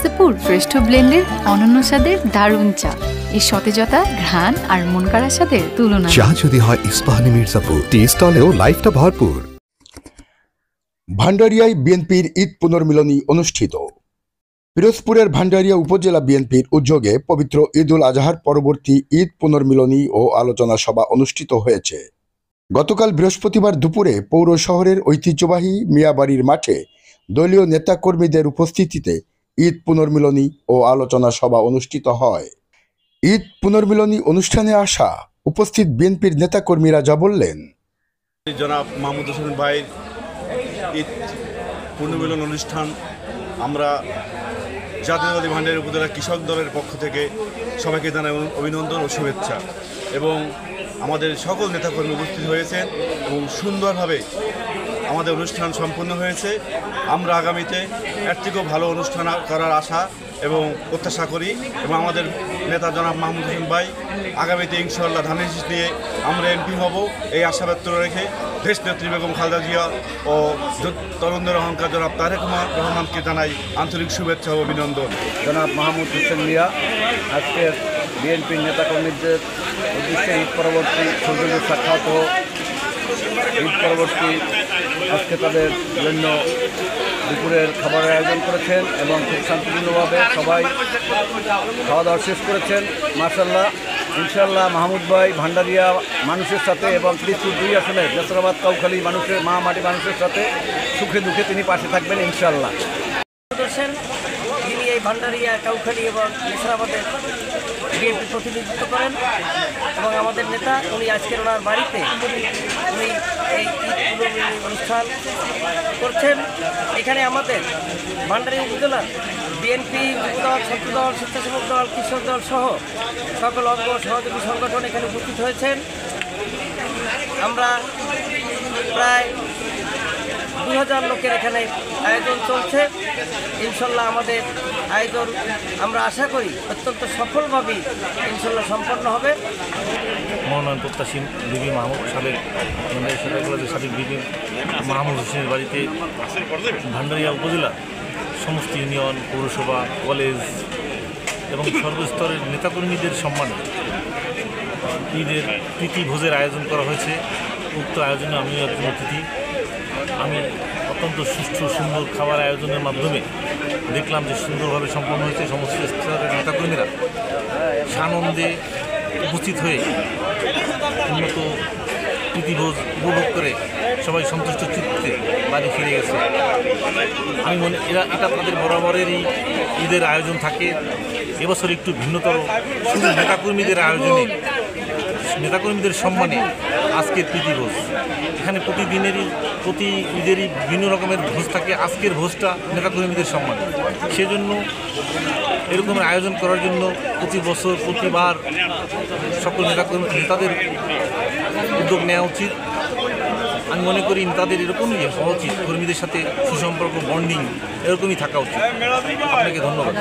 মির্জাপুর শ্রেষ্ঠ ব্লেন্ডের অনন্য স্বাদের দারুণ চা। এই সতেজতা, ঘ্রাণ আর মন কাড়ার সাথে তুলনা। চা যদি হয় ইস্পাহানি মির্জাপুর, টি স্টলেও লাইফটা ভরপুর। ভান্ডারিয়ায় বিএনপির ঈদ পুনর্মিলনী অনুষ্ঠিত। পিরোজপুরের ভান্ডারিয়া উপজেলা বিএনপির উদ্যোগে পবিত্র ঈদ উল আজহার পরবর্তী ঈদ পুনর্মিলনী ও আলোচনা সভা অনুষ্ঠিত হয়েছে। গতকাল বৃহস্পতিবার দুপুরে পৌর শহরের ঐতিহ্যবাহী মিয়াবাড়ির মাঠে দলীয় নেতাকর্মীদের উপস্থিতিতে ঈদ পুনর্মিলনী ও আলোচনা সভা অনুষ্ঠিত হয়। ঈদ পুনর্মিলনী অনুষ্ঠানে আসা উপস্থিত বিএনপির নেতাকর্মীরা যা বললেন। জনাব মাহমুদ হোসেন ভাই ঈদ পুনর্মিলন অনুষ্ঠান আমরা জাতীয়তাবাদী ভান্ডারিয়া উপজেলা কৃষক দলের পক্ষ থেকে সবাইকে জানাই অভিনন্দন ও শুভেচ্ছা, এবং আমাদের সকল নেতাকর্মী উপস্থিত হয়েছেন এবং সুন্দরভাবে আমাদের অনুষ্ঠান সম্পন্ন হয়েছে। আমরা আগামীতে এর থেকেও ভালো অনুষ্ঠান করার আশা এবং প্রত্যাশা করি, এবং আমাদের নেতা জনাব মাহমুদ হোসেন ভাই আগামীতে ইনশাআল্লাহ ধানের শীষ দিয়ে আমরা এমপি হব এই আশা ব্যক্ত রেখে দেশ নেত্রী বেগম খালেদা জিয়া ও তরুণদের অহংকার জনাব তারেক রহমানকে জানাই আন্তরিক শুভেচ্ছা ও অভিনন্দন। জনাব মাহমুদ হোসেন মিয়া আজকের বিএনপির নেতাকর্মীদের উদ্দেশ্যে ঈদ পরবর্তী সৌজন্য সাক্ষাৎ ও ঈদ পরবর্তী আজকে তাদের জন্য দুপুরের খাবারের আয়োজন করেছেন এবং খুব শান্তিপূর্ণভাবে সবাই খাওয়া দাওয়া শেষ করেছেন। মাশাআল্লাহ, ইনশাআল্লাহ মাহমুদ ভাই ভান্ডারিয়া মানুষের সাথে এবং পিরোজপুর 2 আসনের নেসরাবাদ কাউখালী মানুষের মাটি মানুষের সাথে সুখে দুঃখে তিনি পাশে থাকবেন ইনশাআল্লাহ। যিনি এই ভান্ডারিয়া কাউখালী এবং নেসরাবাদের বিএনপি প্রতিনিধিত্ব করেন এবং আমাদের নেতা উনি আজকের ওনার বাড়িতে উনি এই ঈদ পুনর্মিলনী অনুষ্ঠান করছেন। এখানে আমাদের ভান্ডারিয়া উপজেলার বিএনপি, যুবদল, ছাত্রদল, স্বেচ্ছাসেবক দল, কৃষক দল সহ সকল অঙ্গ সহযোগী সংগঠন এখানে উপস্থিত হয়েছেন। আমরা প্রায় 2000 লোকের এখানে আয়োজন চলছে। ইনশাল্লাহ আমাদের আয়োজন আমরা আশা করি অত্যন্ত সফলভাবেই ইনশাল্লাহ সম্পন্ন হবে। মনোনয়ন প্রত্যাশী বিবি মাহমুদ সাবেক বিবি মাহমুদ হোসেনের বাড়িতে ভান্ডারিয়া উপজেলা সমস্ত ইউনিয়ন, পৌরসভা, কলেজ এবং সর্বস্তরের নেতাকর্মীদের সম্মানে ঈদের প্রীতি ভোজের আয়োজন করা হয়েছে। উক্ত আয়োজনে আমিও একজন অতিথি। আমি অত্যন্ত সুষ্ঠু সুন্দর খাবার আয়োজনের মাধ্যমে দেখলাম যে সুন্দরভাবে সম্পন্ন হয়েছে। সমস্ত স্তরের নেতাকর্মীরা সানন্দে উপস্থিত হয়ে উন্নত প্রীতিভোজ উপভোগ করে সবাই সন্তুষ্ট চিত্তে বাড়ি ফিরে গেছে। আমি এটা তাদের বরাবরেরই ঈদের আয়োজন থাকে। এবছর একটু ভিন্নতর, শুধু নেতাকর্মীদের আয়োজনে, নেতাকর্মীদের সম্মানে আজকের প্রীতিভোজ। এখানে প্রতি ঈদেরই বিভিন্ন রকমের ভোজ থাকে। আজকের ভোজটা নেতাকর্মীদের সম্মানে, সেজন্য এরকমের আয়োজন করার জন্য প্রতি বছর প্রতিবার সকল নেতাদের উদ্যোগ নেওয়া উচিত। আমি মনে করি নেতাদের এরকমই হওয়া উচিত, কর্মীদের সাথে সুসম্পর্ক, বন্ডিং এরকমই থাকা উচিত। আপনাকে ধন্যবাদ।